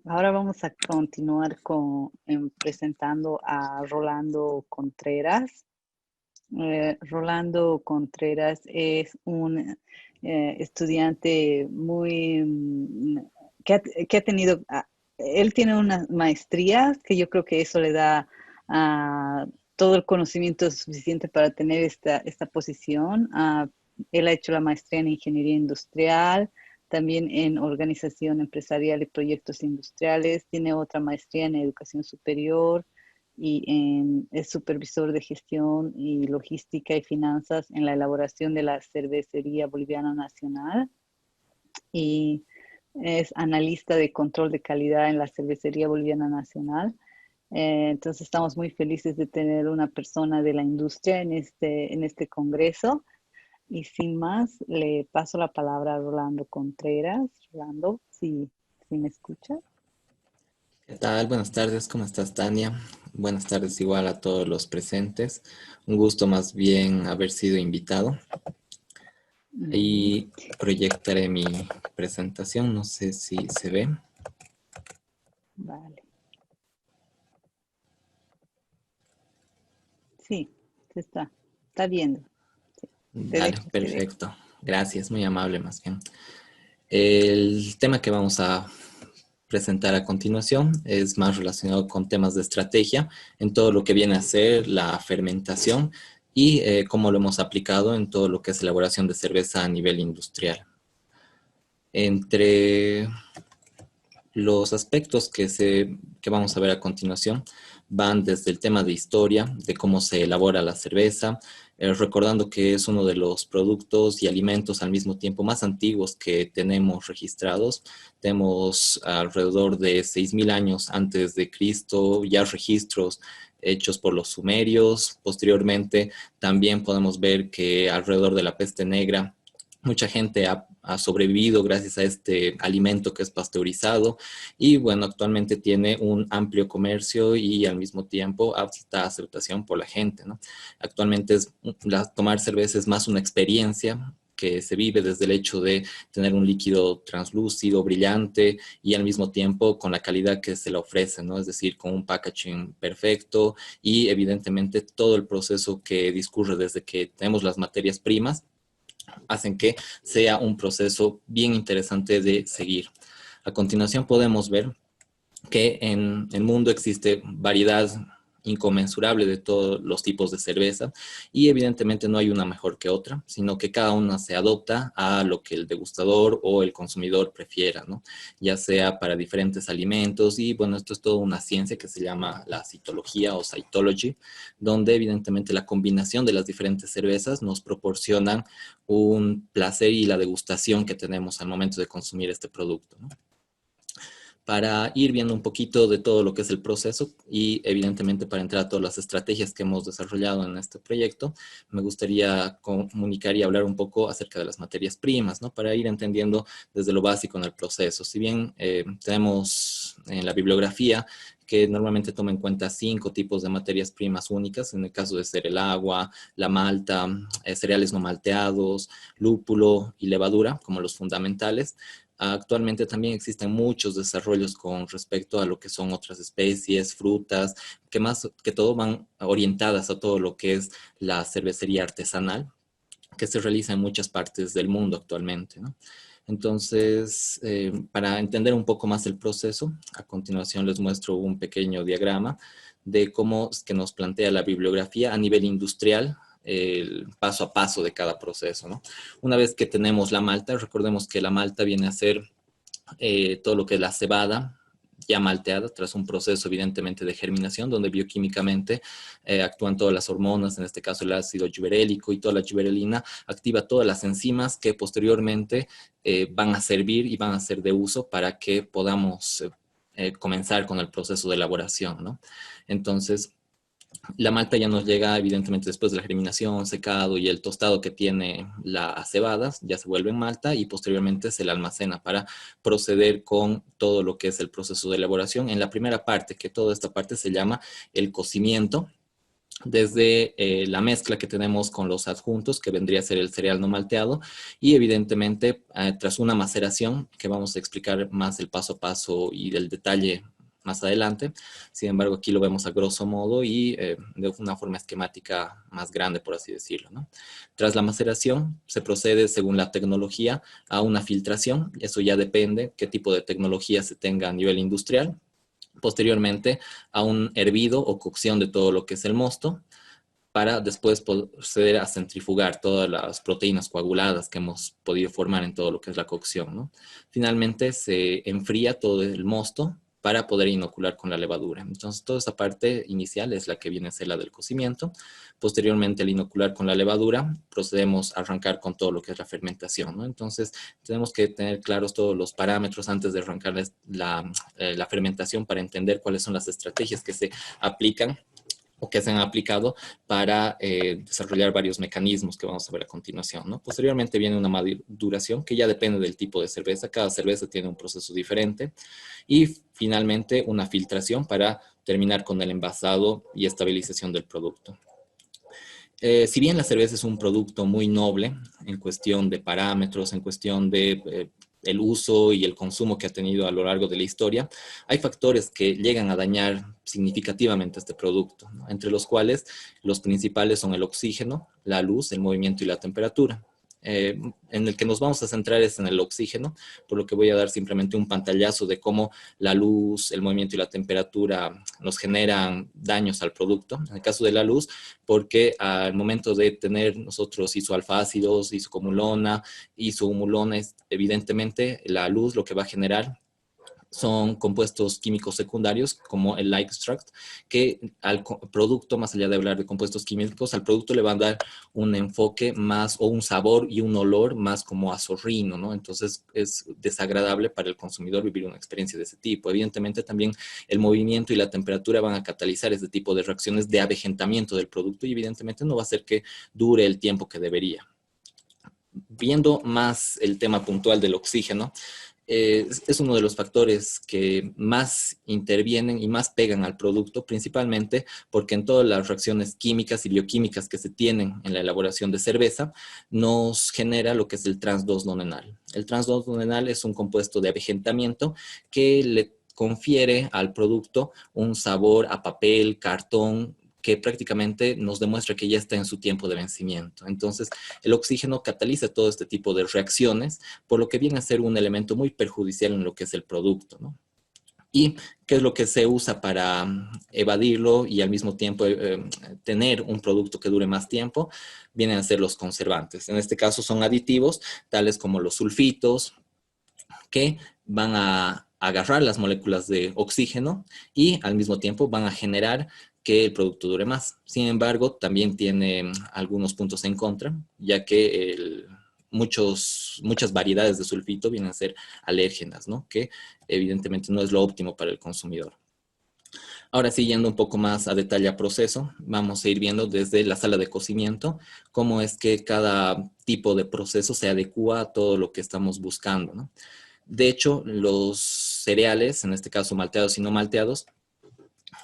Ahora vamos a continuar presentando a Rolando Contreras. Rolando Contreras es un estudiante que ha tenido, él tiene unas maestrías que yo creo que eso le da todo el conocimiento suficiente para tener esta posición. Él ha hecho la maestría en ingeniería industrial, también en organización empresarial y proyectos industriales, tiene otra maestría en educación superior y es supervisor de gestión y logística y finanzas en la elaboración de la Cervecería Boliviana Nacional y es analista de control de calidad en la Cervecería Boliviana Nacional. Entonces estamos muy felices de tener una persona de la industria en este congreso. Y sin más, le paso la palabra a Rolando Contreras. Rolando, si me escuchas. ¿Qué tal? Buenas tardes, ¿cómo estás, Tania? Buenas tardes igual a todos los presentes. Un gusto más bien haber sido invitado. Ujú. Y proyectaré mi presentación, no sé si se ve. Vale. Sí, se está viendo. Sí, Dale, te dejo. perfecto. Gracias, muy amable más bien. El tema que vamos a presentar a continuación es más relacionado con temas de estrategia en todo lo que viene a ser la fermentación y cómo lo hemos aplicado en todo lo que es elaboración de cerveza a nivel industrial. Entre los aspectos que vamos a ver a continuación van desde el tema de historia, de cómo se elabora la cerveza, recordando que es uno de los productos y alimentos al mismo tiempo más antiguos que tenemos registrados. Tenemos alrededor de 6.000 años antes de Cristo ya registros hechos por los sumerios. Posteriormente también podemos ver que alrededor de la peste negra mucha gente ha sobrevivido gracias a este alimento que es pasteurizado y bueno, actualmente tiene un amplio comercio y al mismo tiempo alta aceptación por la gente, ¿no? Actualmente tomar cerveza es más una experiencia que se vive desde el hecho de tener un líquido translúcido, brillante y al mismo tiempo con la calidad que se le ofrece, ¿no? Es decir, con un packaging perfecto y evidentemente todo el proceso que discurre desde que tenemos las materias primas hacen que sea un proceso bien interesante de seguir. A continuación podemos ver que en el mundo existe variedad inconmensurable de todos los tipos de cerveza y evidentemente no hay una mejor que otra, sino que cada una se adopta a lo que el degustador o el consumidor prefiera, ¿no? Ya sea para diferentes alimentos y bueno, esto es toda una ciencia que se llama la citología o cytology, donde evidentemente la combinación de las diferentes cervezas nos proporcionan un placer y la degustación que tenemos al momento de consumir este producto, ¿no? Para ir viendo un poquito de todo lo que es el proceso y evidentemente para entrar a todas las estrategias que hemos desarrollado en este proyecto, me gustaría comunicar y hablar un poco acerca de las materias primas, ¿no? Para ir entendiendo desde lo básico en el proceso. Si bien tenemos en la bibliografía que normalmente toma en cuenta 5 tipos de materias primas únicas, en el caso de ser el agua, la malta, cereales no malteados, lúpulo y levadura como los fundamentales. Actualmente también existen muchos desarrollos con respecto a lo que son otras especies, frutas, que más que todo van orientadas a todo lo que es la cervecería artesanal, que se realiza en muchas partes del mundo actualmente, ¿no? Entonces, para entender un poco más el proceso, a continuación les muestro un pequeño diagrama de cómo es que nos plantea la bibliografía a nivel industrial, el paso a paso de cada proceso, ¿no? Una vez que tenemos la malta, recordemos que la malta viene a ser todo lo que es la cebada ya malteada tras un proceso evidentemente de germinación donde bioquímicamente actúan todas las hormonas, en este caso el ácido giberélico y toda la giberelina activa todas las enzimas que posteriormente van a servir y van a ser de uso para que podamos comenzar con el proceso de elaboración, ¿no? Entonces, la malta ya nos llega evidentemente después de la germinación, secado y el tostado que tiene las cebadas, ya se vuelve en malta y posteriormente se la almacena para proceder con todo lo que es el proceso de elaboración. En la primera parte, que toda esta parte se llama el cocimiento, desde la mezcla que tenemos con los adjuntos, que vendría a ser el cereal no malteado, y evidentemente tras una maceración, que vamos a explicar más el paso a paso y del detalle más adelante. Sin embargo, aquí lo vemos a grosso modo y de una forma esquemática más grande, por así decirlo, ¿no? Tras la maceración, se procede, según la tecnología, a una filtración. Eso ya depende qué tipo de tecnología se tenga a nivel industrial. Posteriormente, a un hervido o cocción de todo lo que es el mosto, para después proceder a centrifugar todas las proteínas coaguladas que hemos podido formar en todo lo que es la cocción, ¿no? Finalmente se enfría todo el mosto para poder inocular con la levadura. Entonces, toda esa parte inicial es la que viene a ser la del cocimiento. Posteriormente, al inocular con la levadura, procedemos a arrancar con todo lo que es la fermentación, ¿no? Entonces, tenemos que tener claros todos los parámetros antes de arrancar la fermentación para entender cuáles son las estrategias que se aplican o que se han aplicado para desarrollar varios mecanismos que vamos a ver a continuación, ¿no? Posteriormente viene una maduración que ya depende del tipo de cerveza. Cada cerveza tiene un proceso diferente. Y finalmente una filtración para terminar con el envasado y estabilización del producto. Si bien la cerveza es un producto muy noble en cuestión de parámetros, en cuestión de el uso y el consumo que ha tenido a lo largo de la historia, hay factores que llegan a dañar significativamente este producto, ¿no? Entre los cuales los principales son el oxígeno, la luz, el movimiento y la temperatura. En el que nos vamos a centrar es en el oxígeno, por lo que voy a dar simplemente un pantallazo de cómo la luz, el movimiento y la temperatura nos generan daños al producto. En el caso de la luz, porque al momento de tener nosotros isoalfácidos, isocomulona, isohumulona, evidentemente la luz lo que va a generar son compuestos químicos secundarios como el light extract, que al producto, más allá de hablar de compuestos químicos, al producto le van a dar un enfoque más o un sabor y un olor más como a zorrino, ¿no? Entonces es desagradable para el consumidor vivir una experiencia de ese tipo. Evidentemente también el movimiento y la temperatura van a catalizar este tipo de reacciones de avejentamiento del producto y evidentemente no va a hacer que dure el tiempo que debería. Viendo más el tema puntual del oxígeno, es uno de los factores que más intervienen y más pegan al producto, principalmente porque en todas las reacciones químicas y bioquímicas que se tienen en la elaboración de cerveza, nos genera lo que es el trans 2-nonenal. El trans 2-nonenal es un compuesto de avejentamiento que le confiere al producto un sabor a papel, cartón, que prácticamente nos demuestra que ya está en su tiempo de vencimiento. Entonces, el oxígeno cataliza todo este tipo de reacciones, por lo que viene a ser un elemento muy perjudicial en lo que es el producto, ¿no? ¿Y qué es lo que se usa para evadirlo y al mismo tiempo tener un producto que dure más tiempo? Vienen a ser los conservantes. En este caso son aditivos, tales como los sulfitos, que van a agarrar las moléculas de oxígeno y al mismo tiempo van a generar que el producto dure más. Sin embargo, también tiene algunos puntos en contra, ya que muchas variedades de sulfito vienen a ser alérgenas, ¿no? Que evidentemente no es lo óptimo para el consumidor. Ahora sí, yendo un poco más a detalle a proceso, vamos a ir viendo desde la sala de cocimiento cómo es que cada tipo de proceso se adecua a todo lo que estamos buscando, ¿no? De hecho, los cereales, en este caso malteados y no malteados,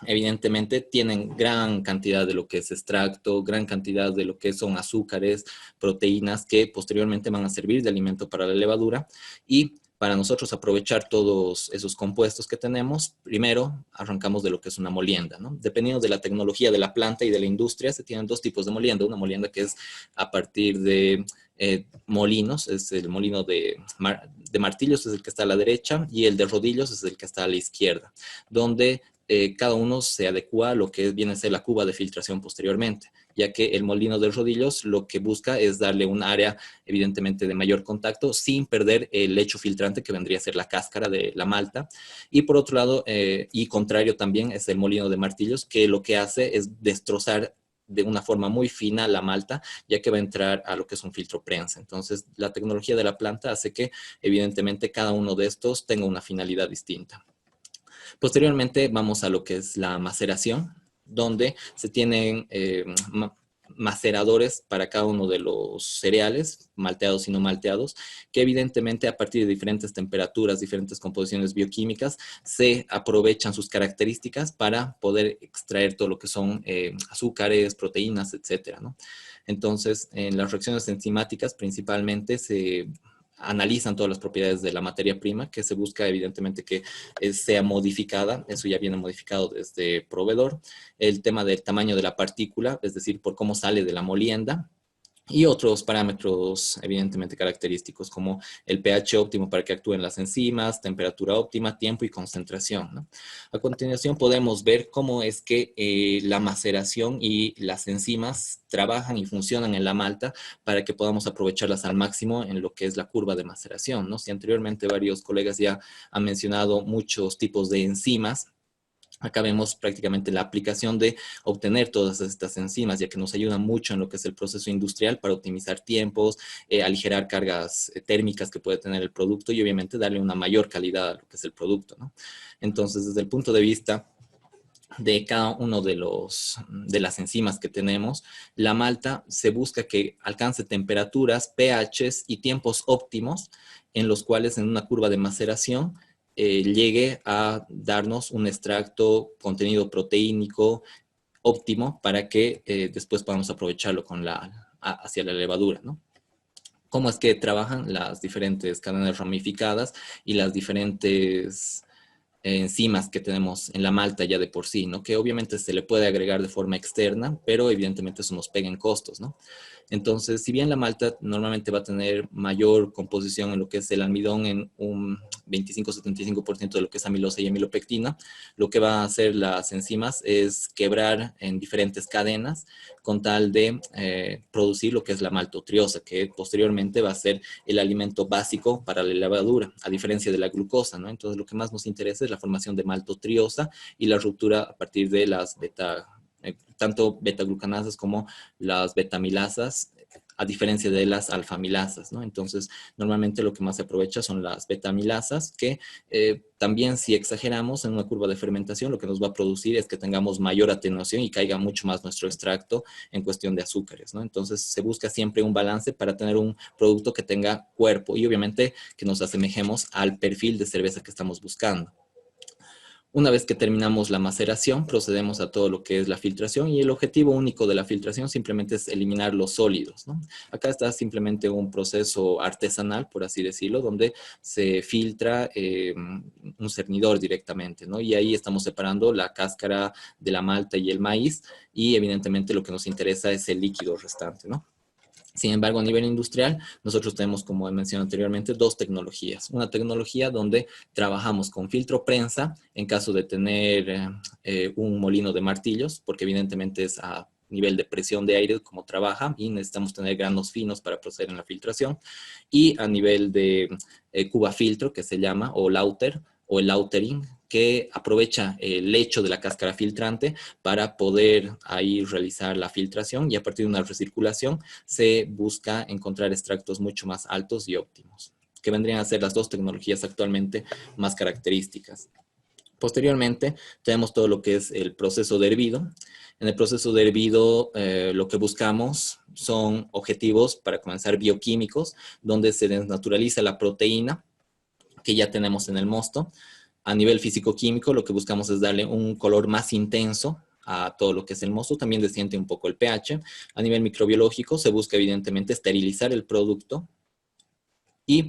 evidentemente tienen gran cantidad de lo que es extracto, gran cantidad de lo que son azúcares, proteínas que posteriormente van a servir de alimento para la levadura y para nosotros aprovechar todos esos compuestos que tenemos, primero arrancamos de lo que es una molienda, ¿no? Dependiendo de la tecnología de la planta y de la industria, se tienen dos tipos de molienda. Una molienda que es a partir de molinos, es el molino de martillos, es el que está a la derecha, y el de rodillos es el que está a la izquierda, donde cada uno se adecua a lo que viene a ser la cuba de filtración posteriormente, ya que el molino de rodillos lo que busca es darle un área evidentemente de mayor contacto sin perder el lecho filtrante que vendría a ser la cáscara de la malta. Y por otro lado, y contrario también, es el molino de martillos, que lo que hace es destrozar de una forma muy fina la malta, ya que va a entrar a lo que es un filtro prensa. Entonces, la tecnología de la planta hace que evidentemente cada uno de estos tenga una finalidad distinta. Posteriormente vamos a lo que es la maceración, donde se tienen maceradores para cada uno de los cereales, malteados y no malteados, que evidentemente a partir de diferentes temperaturas, diferentes composiciones bioquímicas, se aprovechan sus características para poder extraer todo lo que son azúcares, proteínas, etcétera, ¿no? Entonces, en las reacciones enzimáticas principalmente se analizan todas las propiedades de la materia prima, que se busca evidentemente que sea modificada, eso ya viene modificado desde proveedor, el tema del tamaño de la partícula, es decir, por cómo sale de la molienda, y otros parámetros evidentemente característicos como el pH óptimo para que actúen las enzimas, temperatura óptima, tiempo y concentración, ¿no? A continuación podemos ver cómo es que la maceración y las enzimas trabajan y funcionan en la malta para que podamos aprovecharlas al máximo en lo que es la curva de maceración, ¿no? Si anteriormente varios colegas ya han mencionado muchos tipos de enzimas, acá vemos prácticamente la aplicación de obtener todas estas enzimas, ya que nos ayudan mucho en lo que es el proceso industrial para optimizar tiempos, aligerar cargas térmicas que puede tener el producto y obviamente darle una mayor calidad a lo que es el producto, ¿no? Entonces, desde el punto de vista de cada uno de las enzimas que tenemos, la malta se busca que alcance temperaturas, pHs y tiempos óptimos en los cuales en una curva de maceración llegue a darnos un extracto contenido proteínico óptimo para que después podamos aprovecharlo hacia la levadura, ¿no? Cómo es que trabajan las diferentes cadenas ramificadas y las diferentes enzimas que tenemos en la malta ya de por sí, ¿no? Que obviamente se le puede agregar de forma externa, pero evidentemente eso nos pega en costos, ¿no? Entonces, si bien la malta normalmente va a tener mayor composición en lo que es el almidón, en un 25-75% de lo que es amilosa y amilopectina, lo que va a hacer las enzimas es quebrar en diferentes cadenas con tal de producir lo que es la maltotriose, que posteriormente va a ser el alimento básico para la levadura, a diferencia de la glucosa, ¿no? Entonces, lo que más nos interesa es la formación de maltotriosa y la ruptura a partir de las tanto betaglucanasas como las betamilasas, a diferencia de las alfamilasas, ¿no? Entonces, normalmente lo que más se aprovecha son las betamilasas, que también si exageramos en una curva de fermentación, lo que nos va a producir es que tengamos mayor atenuación y caiga mucho más nuestro extracto en cuestión de azúcares, ¿no? Entonces, se busca siempre un balance para tener un producto que tenga cuerpo y obviamente que nos asemejemos al perfil de cerveza que estamos buscando. Una vez que terminamos la maceración, procedemos a todo lo que es la filtración y el objetivo único de la filtración simplemente es eliminar los sólidos, ¿no? Acá está simplemente un proceso artesanal, por así decirlo, donde se filtra un cernidor directamente, ¿no? Y ahí estamos separando la cáscara de la malta y el maíz y evidentemente lo que nos interesa es el líquido restante, ¿no? Sin embargo, a nivel industrial, nosotros tenemos, como he mencionado anteriormente, dos tecnologías. Una tecnología donde trabajamos con filtro prensa en caso de tener un molino de martillos, porque evidentemente es a nivel de presión de aire como trabaja y necesitamos tener granos finos para proceder en la filtración. Y a nivel de cuba filtro, que se llama, o lauter, o el lautering, que aprovecha el lecho de la cáscara filtrante para poder ahí realizar la filtración y a partir de una recirculación se busca encontrar extractos mucho más altos y óptimos, que vendrían a ser las dos tecnologías actualmente más características. Posteriormente, tenemos todo lo que es el proceso de hervido. En el proceso de hervido, lo que buscamos son objetivos, para comenzar, bioquímicos, donde se desnaturaliza la proteína que ya tenemos en el mosto. A nivel físico-químico, lo que buscamos es darle un color más intenso a todo lo que es el mosto, también desciende un poco el pH. A nivel microbiológico, se busca evidentemente esterilizar el producto. Y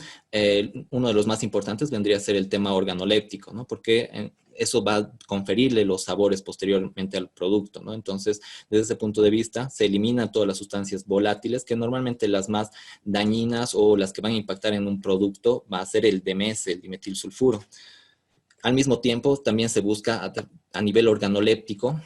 uno de los más importantes vendría a ser el tema organoléptico, ¿no? Porque eso va a conferirle los sabores posteriormente al producto, ¿no? Entonces, desde ese punto de vista, se eliminan todas las sustancias volátiles, que normalmente las más dañinas o las que van a impactar en un producto va a ser el DMS, el dimetilsulfuro. Al mismo tiempo, también se busca a nivel organoléptico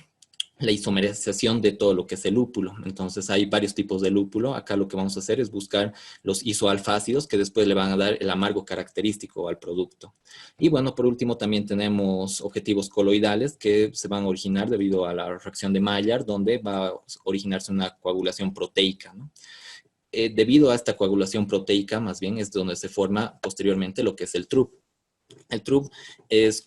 la isomerización de todo lo que es el lúpulo. Entonces hay varios tipos de lúpulo. Acá lo que vamos a hacer es buscar los isoalfácidos que después le van a dar el amargo característico al producto. Y bueno, por último también tenemos objetivos coloidales que se van a originar debido a la reacción de Maillard, donde va a originarse una coagulación proteica, ¿no? Debido a esta coagulación proteica, más bien, es donde se forma posteriormente lo que es el TRUP. El TRUB es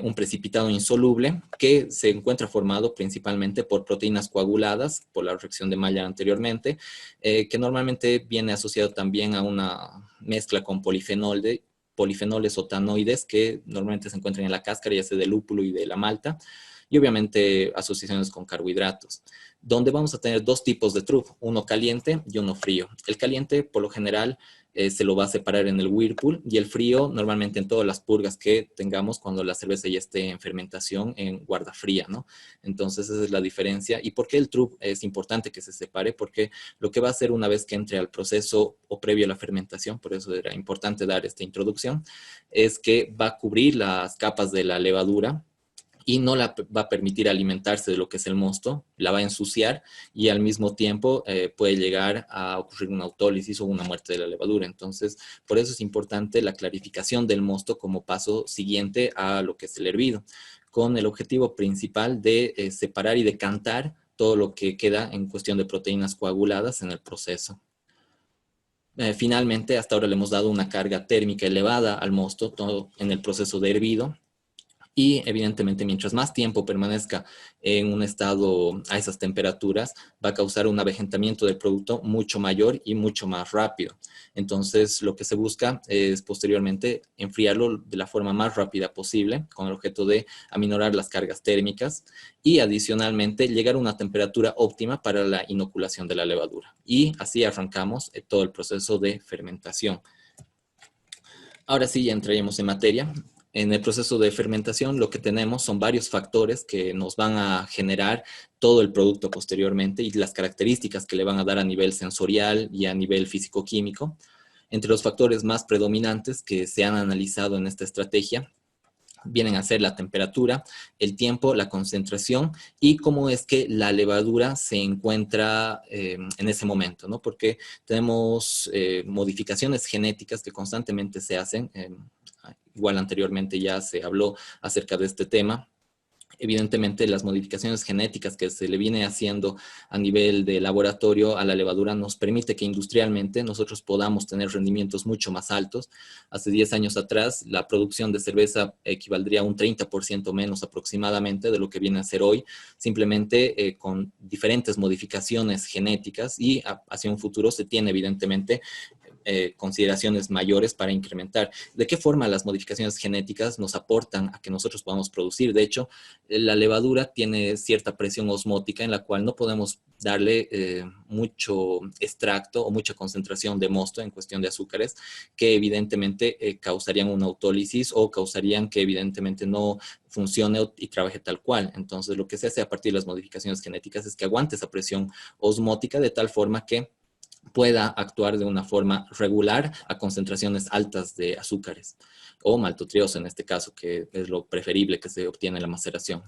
un precipitado insoluble que se encuentra formado principalmente por proteínas coaguladas, por la reacción de Maillard anteriormente, que normalmente viene asociado también a una mezcla con polifenoles o tanoides que normalmente se encuentran en la cáscara, ya sea del lúpulo y de la malta, y obviamente asociaciones con carbohidratos, donde vamos a tener dos tipos de TRUB, uno caliente y uno frío. El caliente, por lo general, se lo va a separar en el whirlpool, y el frío normalmente en todas las purgas que tengamos cuando la cerveza ya esté en fermentación en guardafría, ¿no? Entonces esa es la diferencia. ¿Y por qué el TRUB es importante que se separe? Porque lo que va a hacer una vez que entre al proceso o previo a la fermentación, por eso era importante dar esta introducción, es que va a cubrir las capas de la levadura y no la va a permitir alimentarse de lo que es el mosto, la va a ensuciar, y al mismo tiempo puede llegar a ocurrir una autólisis o una muerte de la levadura. Entonces, por eso es importante la clarificación del mosto como paso siguiente a lo que es el hervido, con el objetivo principal de separar y decantar todo lo que queda en cuestión de proteínas coaguladas en el proceso. Finalmente, hasta ahora le hemos dado una carga térmica elevada al mosto, todo en el proceso de hervido. Y evidentemente, mientras más tiempo permanezca en un estado a esas temperaturas, va a causar un avejentamiento del producto mucho mayor y mucho más rápido. Entonces, lo que se busca es posteriormente enfriarlo de la forma más rápida posible, con el objeto de aminorar las cargas térmicas y adicionalmente llegar a una temperatura óptima para la inoculación de la levadura. Y así arrancamos todo el proceso de fermentación. Ahora sí, ya entraríamos en materia. En el proceso de fermentación lo que tenemos son varios factores que nos van a generar todo el producto posteriormente y las características que le van a dar a nivel sensorial y a nivel físico-químico. Entre los factores más predominantes que se han analizado en esta estrategia vienen a ser la temperatura, el tiempo, la concentración y cómo es que la levadura se encuentra en ese momento, ¿no? Porque tenemos modificaciones genéticas que constantemente se hacen. Igual anteriormente ya se habló acerca de este tema. Evidentemente, las modificaciones genéticas que se le viene haciendo a nivel de laboratorio a la levadura nos permite que industrialmente nosotros podamos tener rendimientos mucho más altos. Hace 10 años atrás, la producción de cerveza equivaldría a un 30% menos aproximadamente de lo que viene a ser hoy, simplemente con diferentes modificaciones genéticas, y hacia un futuro se tiene evidentemente consideraciones mayores para incrementar. ¿De qué forma las modificaciones genéticas nos aportan a que nosotros podamos producir? De hecho, la levadura tiene cierta presión osmótica en la cual no podemos darle mucho extracto o mucha concentración de mosto en cuestión de azúcares que evidentemente causarían una autólisis o causarían que evidentemente no funcione y trabaje tal cual. Entonces, lo que se hace a partir de las modificaciones genéticas es que aguante esa presión osmótica de tal forma que pueda actuar de una forma regular a concentraciones altas de azúcares o maltotriose en este caso, que es lo preferible que se obtiene en la maceración.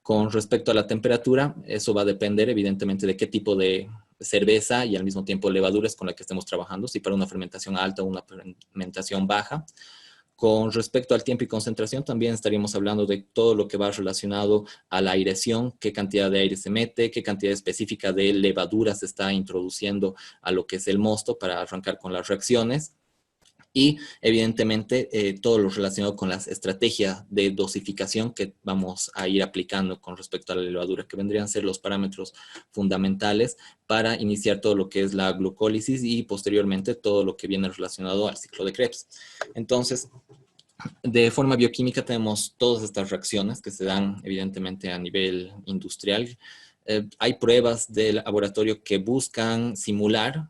Con respecto a la temperatura, eso va a depender evidentemente de qué tipo de cerveza y al mismo tiempo levaduras con la que estemos trabajando, si para una fermentación alta o una fermentación baja. Con respecto al tiempo y concentración, también estaríamos hablando de todo lo que va relacionado a la aireación, qué cantidad de aire se mete, qué cantidad específica de levadura se está introduciendo a lo que es el mosto para arrancar con las reacciones. Y evidentemente todo lo relacionado con las estrategias de dosificación que vamos a ir aplicando con respecto a la levadura, que vendrían a ser los parámetros fundamentales para iniciar todo lo que es la glucólisis y posteriormente todo lo que viene relacionado al ciclo de Krebs. Entonces, de forma bioquímica tenemos todas estas reacciones que se dan evidentemente a nivel industrial. Hay pruebas de laboratorio que buscan simular,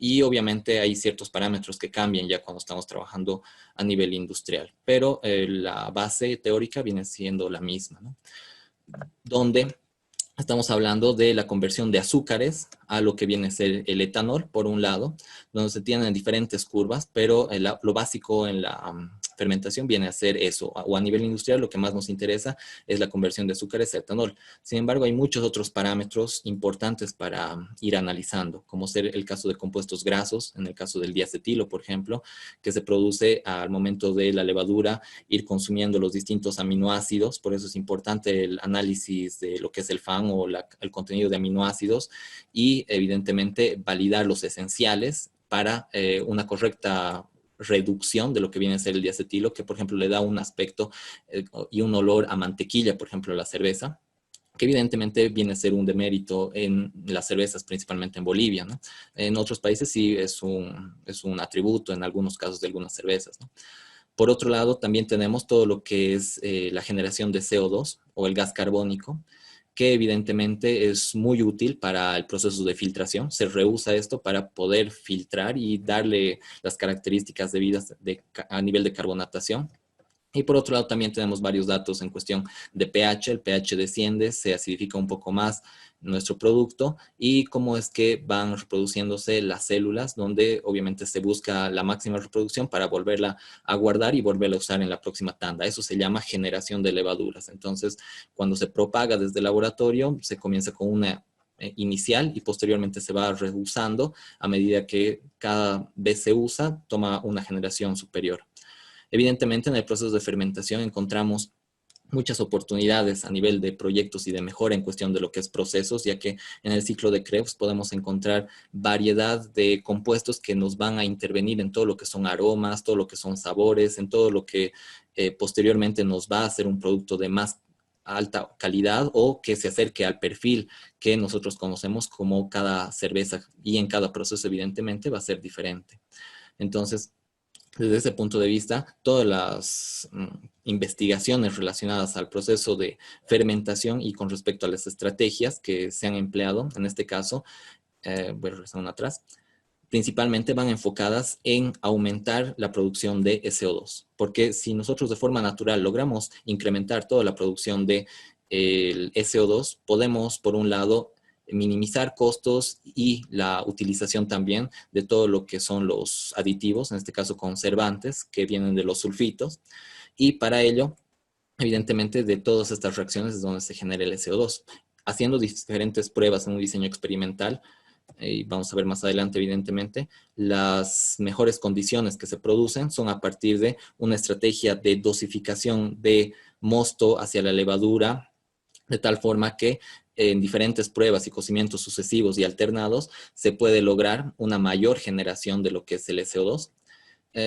y obviamente hay ciertos parámetros que cambian ya cuando estamos trabajando a nivel industrial, pero la base teórica viene siendo la misma, ¿no? Donde estamos hablando de la conversión de azúcares a lo que viene a ser el etanol, por un lado, donde se tienen diferentes curvas, pero lo básico en la fermentación viene a ser eso, o a nivel industrial lo que más nos interesa es la conversión de azúcares a etanol. Sin embargo, hay muchos otros parámetros importantes para ir analizando, como ser el caso de compuestos grasos, en el caso del diacetilo, por ejemplo, que se produce al momento de la levadura, ir consumiendo los distintos aminoácidos. Por eso es importante el análisis de lo que es el FAN o el contenido de aminoácidos, y evidentemente validar los esenciales para una correcta reducción de lo que viene a ser el diacetilo, que por ejemplo le da un aspecto y un olor a mantequilla, por ejemplo, a la cerveza, que evidentemente viene a ser un demérito en las cervezas, principalmente en Bolivia, ¿no? En otros países sí es un atributo, en algunos casos de algunas cervezas, ¿no? Por otro lado, también tenemos todo lo que es la generación de CO2 o el gas carbónico, que evidentemente es muy útil para el proceso de filtración. Se reusa esto para poder filtrar y darle las características debidas a nivel de carbonatación. Y por otro lado también tenemos varios datos en cuestión de pH. El pH desciende, se acidifica un poco más nuestro producto y cómo es que van reproduciéndose las células, donde obviamente se busca la máxima reproducción para volverla a guardar y volverla a usar en la próxima tanda. Eso se llama generación de levaduras. Entonces, cuando se propaga desde el laboratorio, se comienza con una inicial y posteriormente se va reusando a medida que cada vez se usa, toma una generación superior. Evidentemente, en el proceso de fermentación encontramos muchas oportunidades a nivel de proyectos y de mejora en cuestión de lo que es procesos, ya que en el ciclo de Krebs podemos encontrar variedad de compuestos que nos van a intervenir en todo lo que son aromas, todo lo que son sabores, en todo lo que posteriormente nos va a hacer un producto de más alta calidad o que se acerque al perfil que nosotros conocemos como cada cerveza, y en cada proceso evidentemente va a ser diferente. Entonces, desde ese punto de vista, todas las investigaciones relacionadas al proceso de fermentación y con respecto a las estrategias que se han empleado, en este caso, voy a regresar una atrás, principalmente van enfocadas en aumentar la producción de SO2, porque si nosotros de forma natural logramos incrementar toda la producción de el SO2, podemos, por un lado, minimizar costos y la utilización también de todo lo que son los aditivos, en este caso conservantes, que vienen de los sulfitos, y para ello, evidentemente, de todas estas reacciones es donde se genera el SO2. Haciendo diferentes pruebas en un diseño experimental, y vamos a ver más adelante evidentemente, las mejores condiciones que se producen son a partir de una estrategia de dosificación de mosto hacia la levadura, de tal forma que en diferentes pruebas y cocimientos sucesivos y alternados se puede lograr una mayor generación de lo que es el SO2.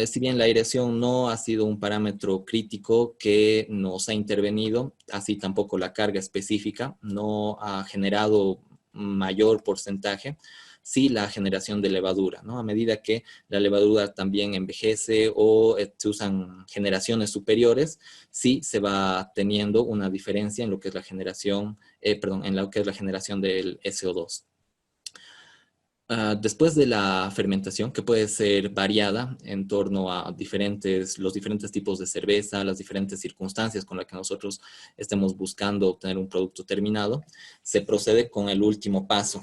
Si bien la aireación no ha sido un parámetro crítico que nos ha intervenido, así tampoco la carga específica no ha generado mayor porcentaje, sí la generación de levadura, ¿no? A medida que la levadura también envejece o se usan generaciones superiores, sí se va teniendo una diferencia en lo que es la generación, en lo que es la generación del SO2. Después de la fermentación, que puede ser variada en torno a los diferentes tipos de cerveza, las diferentes circunstancias con las que nosotros estemos buscando obtener un producto terminado, se procede con el último paso.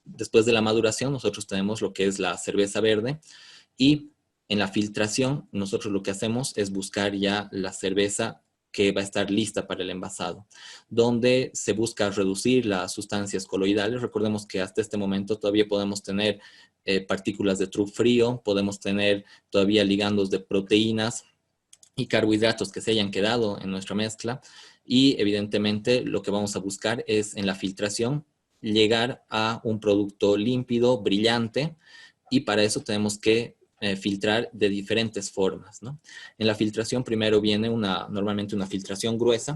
Después de la maduración, nosotros tenemos lo que es la cerveza verde, y en la filtración, nosotros lo que hacemos es buscar ya la cerveza que va a estar lista para el envasado, donde se busca reducir las sustancias coloidales. Recordemos que hasta este momento todavía podemos tener partículas de trub frío, podemos tener todavía ligandos de proteínas y carbohidratos que se hayan quedado en nuestra mezcla, y evidentemente lo que vamos a buscar es en la filtración llegar a un producto límpido, brillante, y para eso tenemos que filtrar de diferentes formas, ¿no? En la filtración primero viene normalmente una filtración gruesa.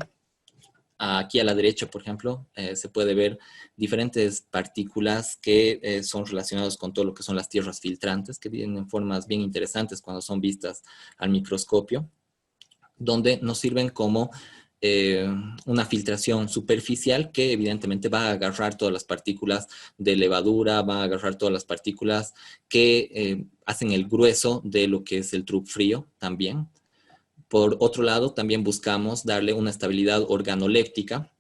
Aquí a la derecha, por ejemplo, se puede ver diferentes partículas que son relacionadas con todo lo que son las tierras filtrantes, que vienen en formas bien interesantes cuando son vistas al microscopio, donde nos sirven como una filtración superficial que evidentemente va a agarrar todas las partículas de levadura, va a agarrar todas las partículas que hacen el grueso de lo que es el trub frío también. Por otro lado, también buscamos darle una estabilidad organoléptica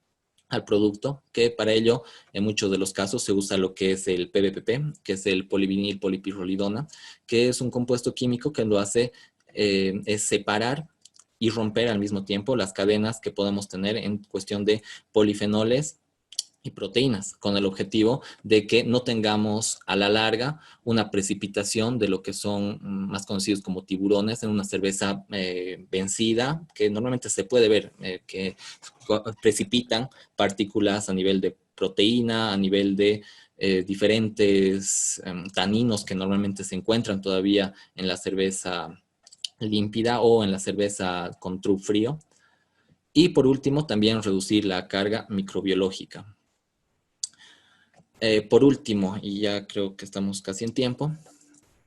al producto, que para ello en muchos de los casos se usa lo que es el PBPP, que es el polivinil polipirrolidona, que es un compuesto químico que lo hace es separar y romper al mismo tiempo las cadenas que podemos tener en cuestión de polifenoles y proteínas, con el objetivo de que no tengamos a la larga una precipitación de lo que son más conocidos como tiburones en una cerveza vencida, que normalmente se puede ver que precipitan partículas a nivel de proteína, a nivel de diferentes taninos que normalmente se encuentran todavía en la cerveza límpida o en la cerveza con trub frío. Y por último, también reducir la carga microbiológica. Por último, y ya creo que estamos casi en tiempo,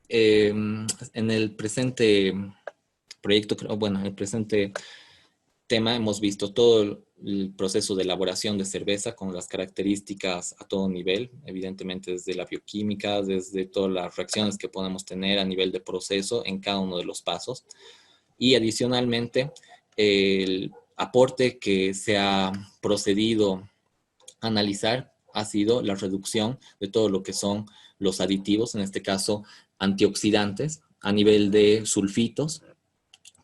en el presente proyecto, bueno, en el presente tema hemos visto todo el proceso de elaboración de cerveza con las características a todo nivel, evidentemente desde la bioquímica, desde todas las reacciones que podemos tener a nivel de proceso en cada uno de los pasos. Y adicionalmente, el aporte que se ha procedido a analizar ha sido la reducción de todo lo que son los aditivos, en este caso antioxidantes, a nivel de sulfitos,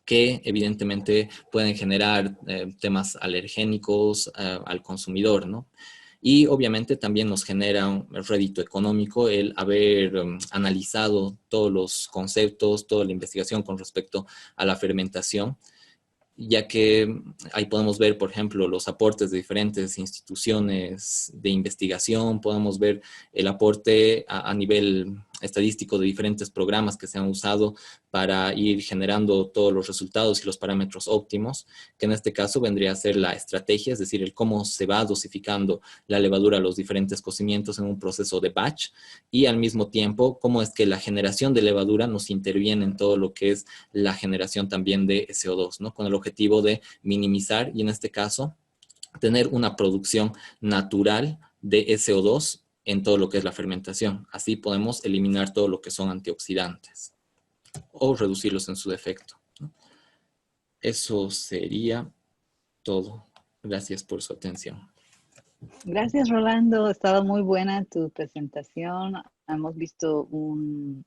que evidentemente pueden generar temas alergénicos al consumidor, ¿no? Y obviamente también nos genera un rédito económico el haber analizado todos los conceptos, toda la investigación con respecto a la fermentación, ya que ahí podemos ver, por ejemplo, los aportes de diferentes instituciones de investigación, podemos ver el aporte a nivel estadístico de diferentes programas que se han usado para ir generando todos los resultados y los parámetros óptimos, que en este caso vendría a ser la estrategia, es decir, el cómo se va dosificando la levadura a los diferentes cocimientos en un proceso de batch, y al mismo tiempo cómo es que la generación de levadura nos interviene en todo lo que es la generación también de CO2, ¿no? Con el objetivo de minimizar y en este caso tener una producción natural de SO2 en todo lo que es la fermentación. Así podemos eliminar todo lo que son antioxidantes o reducirlos en su defecto, ¿no? Eso sería todo. Gracias por su atención. Gracias, Rolando. Ha estado muy buena tu presentación. Hemos visto un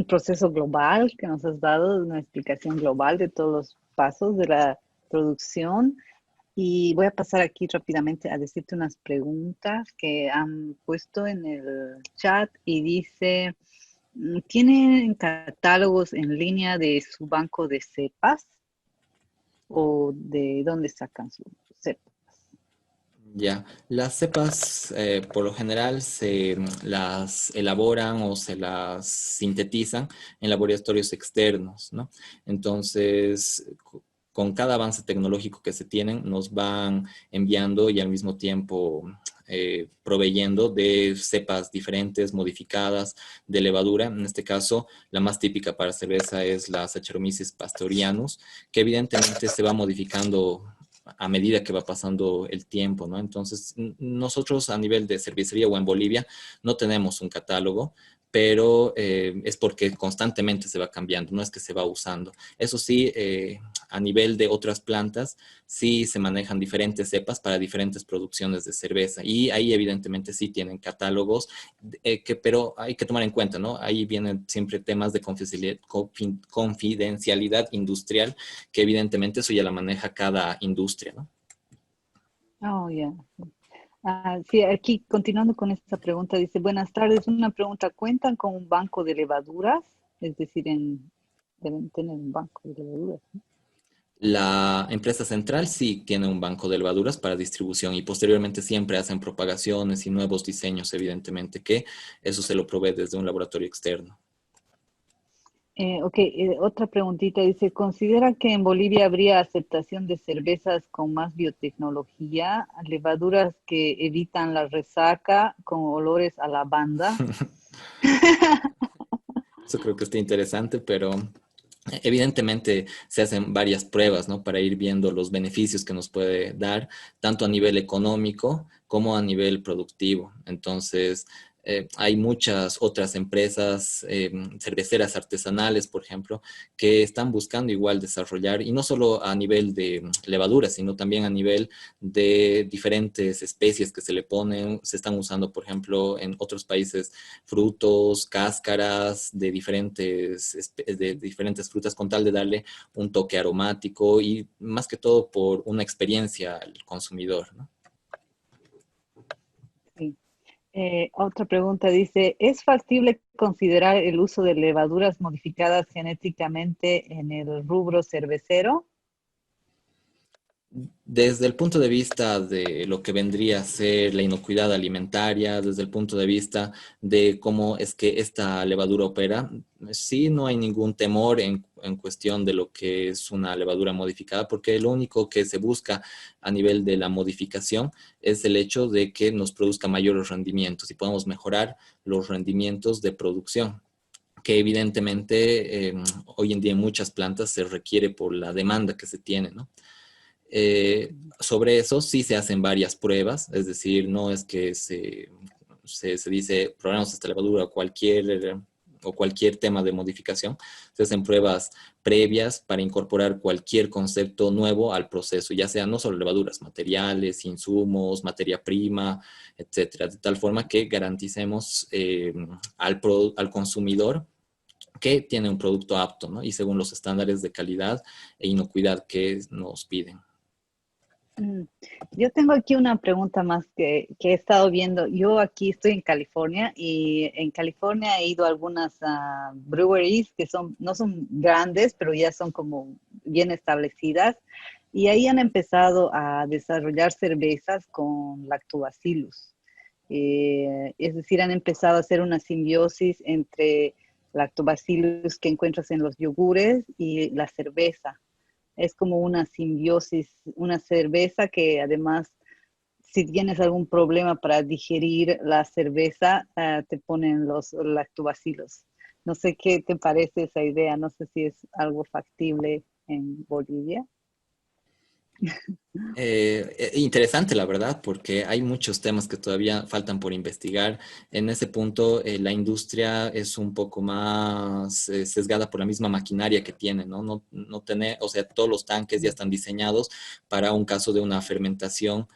proceso global que nos has dado, una explicación global de todos los pasos de la producción. Y voy a pasar aquí rápidamente a decirte unas preguntas que han puesto en el chat y dice, ¿tienen catálogos en línea de su banco de cepas o de dónde sacan sus cepas? Ya, las cepas por lo general se las elaboran o se las sintetizan en laboratorios externos, ¿no? Entonces, con cada avance tecnológico que se tienen, nos van enviando y al mismo tiempo proveyendo de cepas diferentes, modificadas, de levadura. En este caso, la más típica para cerveza es la Saccharomyces pastorianus, que evidentemente se va modificando a medida que va pasando el tiempo, ¿no? Entonces, nosotros a nivel de cervecería o en Bolivia no tenemos un catálogo, pero es porque constantemente se va cambiando, no es que se va usando. Eso sí, a nivel de otras plantas, sí se manejan diferentes cepas para diferentes producciones de cerveza y ahí evidentemente sí tienen catálogos, pero hay que tomar en cuenta, ¿no? Ahí vienen siempre temas de confidencialidad industrial, que evidentemente eso ya la maneja cada industria, ¿no? Oh, ya. Sí, aquí continuando con esta pregunta, dice, buenas tardes, una pregunta, ¿cuentan con un banco de levaduras? Es decir, deben tener un banco de levaduras, ¿no? La empresa central sí tiene un banco de levaduras para distribución y posteriormente siempre hacen propagaciones y nuevos diseños, evidentemente, que eso se lo provee desde un laboratorio externo. Ok, otra preguntita dice, ¿considera que en Bolivia habría aceptación de cervezas con más biotecnología, levaduras que evitan la resaca con olores a lavanda? Eso creo que está interesante, pero evidentemente se hacen varias pruebas, ¿no? Para ir viendo los beneficios que nos puede dar, tanto a nivel económico como a nivel productivo. Entonces, hay muchas otras empresas, cerveceras artesanales, por ejemplo, que están buscando igual desarrollar, y no solo a nivel de levadura, sino también a nivel de diferentes especies que se le ponen. Se están usando, por ejemplo, en otros países, frutos, cáscaras de diferentes frutas con tal de darle un toque aromático y más que todo por una experiencia al consumidor, ¿no? Sí. Otra pregunta dice, ¿es factible considerar el uso de levaduras modificadas genéticamente en el rubro cervecero? Desde el punto de vista de lo que vendría a ser la inocuidad alimentaria, desde el punto de vista de cómo es que esta levadura opera, sí no hay ningún temor en cuestión de lo que es una levadura modificada, porque lo único que se busca a nivel de la modificación es el hecho de que nos produzca mayores rendimientos y podamos mejorar los rendimientos de producción, que evidentemente hoy en día en muchas plantas se requiere por la demanda que se tiene, ¿no? Sobre eso sí se hacen varias pruebas, es decir, no es que se dice probamos esta levadura o cualquier tema de modificación, se hacen pruebas previas para incorporar cualquier concepto nuevo al proceso, ya sea no solo levaduras, materiales, insumos, materia prima, etcétera, de tal forma que garanticemos al consumidor que tiene un producto apto, ¿no? Y según los estándares de calidad e inocuidad que nos piden. Mm, Yo tengo aquí una pregunta más que he estado viendo. Yo aquí estoy en California y en California he ido a algunas breweries que no son grandes, pero ya son como bien establecidas. Y ahí han empezado a desarrollar cervezas con lactobacillus. Es decir, han empezado a hacer una simbiosis entre lactobacillus que encuentras en los yogures y la cerveza. Es como una simbiosis, una cerveza que además, si tienes algún problema para digerir la cerveza, te ponen los lactobacilos. No sé qué te parece esa idea, no sé si es algo factible en Bolivia. Interesante, la verdad, porque hay muchos temas que todavía faltan por investigar. En ese punto, la industria es un poco más sesgada por la misma maquinaria que tiene, ¿no? No tener, o sea, todos los tanques ya están diseñados para un caso de una fermentación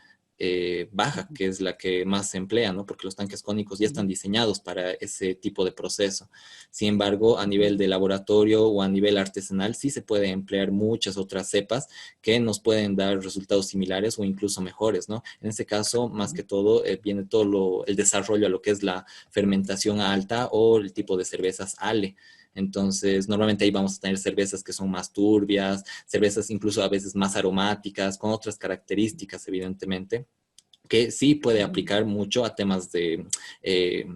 baja, que es la que más se emplea, ¿no? Porque los tanques cónicos ya están diseñados para ese tipo de proceso. Sin embargo, a nivel de laboratorio o a nivel artesanal, sí se puede emplear muchas otras cepas que nos pueden dar resultados similares o incluso mejores, ¿no? En este caso, más que todo, viene el desarrollo a lo que es la fermentación alta o el tipo de cervezas ALE. Entonces, normalmente ahí vamos a tener cervezas que son más turbias, cervezas incluso a veces más aromáticas, con otras características, evidentemente, que sí puede aplicar mucho a temas de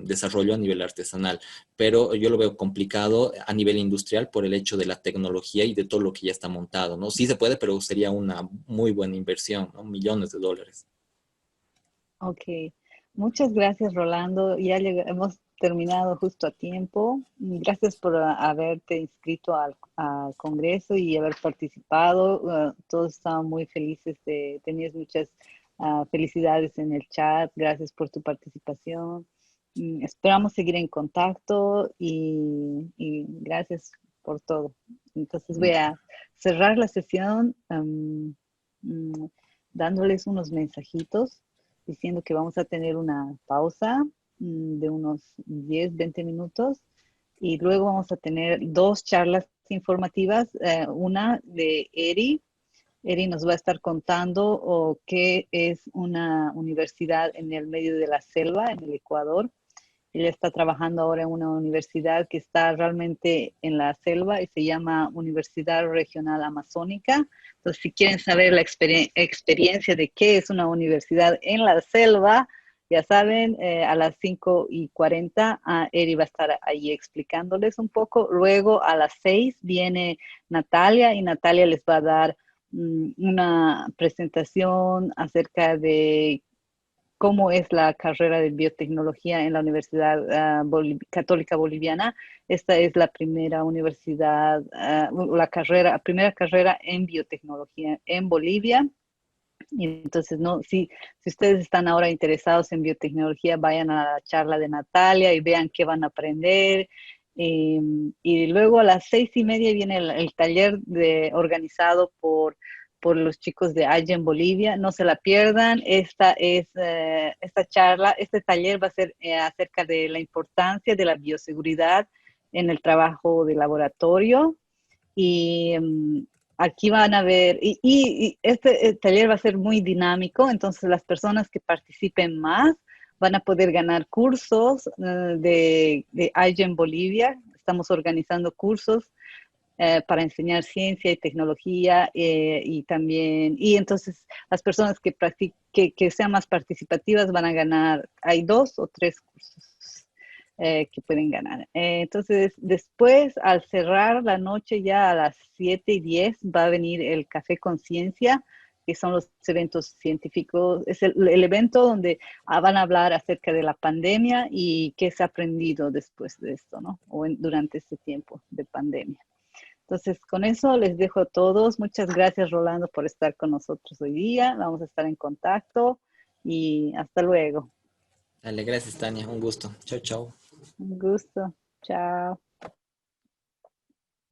desarrollo a nivel artesanal, pero yo lo veo complicado a nivel industrial por el hecho de la tecnología y de todo lo que ya está montado, ¿no? Sí se puede, pero sería una muy buena inversión, ¿no? Millones de dólares. Ok, muchas gracias Rolando. Ya hemos terminado justo a tiempo. Gracias por haberte inscrito al Congreso y haber participado. Todos estaban muy felices tenías muchas felicidades en el chat. Gracias por tu participación. Esperamos seguir en contacto y gracias por todo. Entonces voy a cerrar la sesión mm, dándoles unos mensajitos diciendo que vamos a tener una pausa de unos 10, 20 minutos y luego vamos a tener dos charlas informativas, una de Eri. Eri nos va a estar contando qué es una universidad en el medio de la selva, en el Ecuador. Ella está trabajando ahora en una universidad que está realmente en la selva y se llama Universidad Regional Amazónica. Entonces, si quieren saber la experiencia de qué es una universidad en la selva, ya saben, a las 5:40 Eri va a estar ahí explicándoles un poco. Luego a las 6 viene Natalia y Natalia les va a dar una presentación acerca de cómo es la carrera de biotecnología en la Universidad Católica Boliviana. Esta es la primera universidad, primera carrera en biotecnología en Bolivia. Y entonces, no, si ustedes están ahora interesados en biotecnología, vayan a la charla de Natalia y vean qué van a aprender. Y luego a las 6:30 viene el taller organizado por los chicos de Allá en Bolivia. No se la pierdan. Esta charla, este taller va a ser acerca de la importancia de la bioseguridad en el trabajo de laboratorio. Y aquí van a ver, y este taller va a ser muy dinámico, entonces las personas que participen más van a poder ganar cursos de IGEN Bolivia. Estamos organizando cursos para enseñar ciencia y tecnología y también, y entonces las personas que sean más participativas van a ganar, hay 2 o 3 cursos que pueden ganar. Entonces, después, al cerrar la noche, ya a las 7:10, va a venir el Café Conciencia, que son los eventos científicos. Es el evento donde van a hablar acerca de la pandemia y qué se ha aprendido después de esto, ¿no? Durante este tiempo de pandemia. Entonces, con eso les dejo a todos. Muchas gracias, Rolando, por estar con nosotros hoy día. Vamos a estar en contacto y hasta luego. Dale, gracias, Tania. Un gusto. Chao, chao. Un gusto. Chao.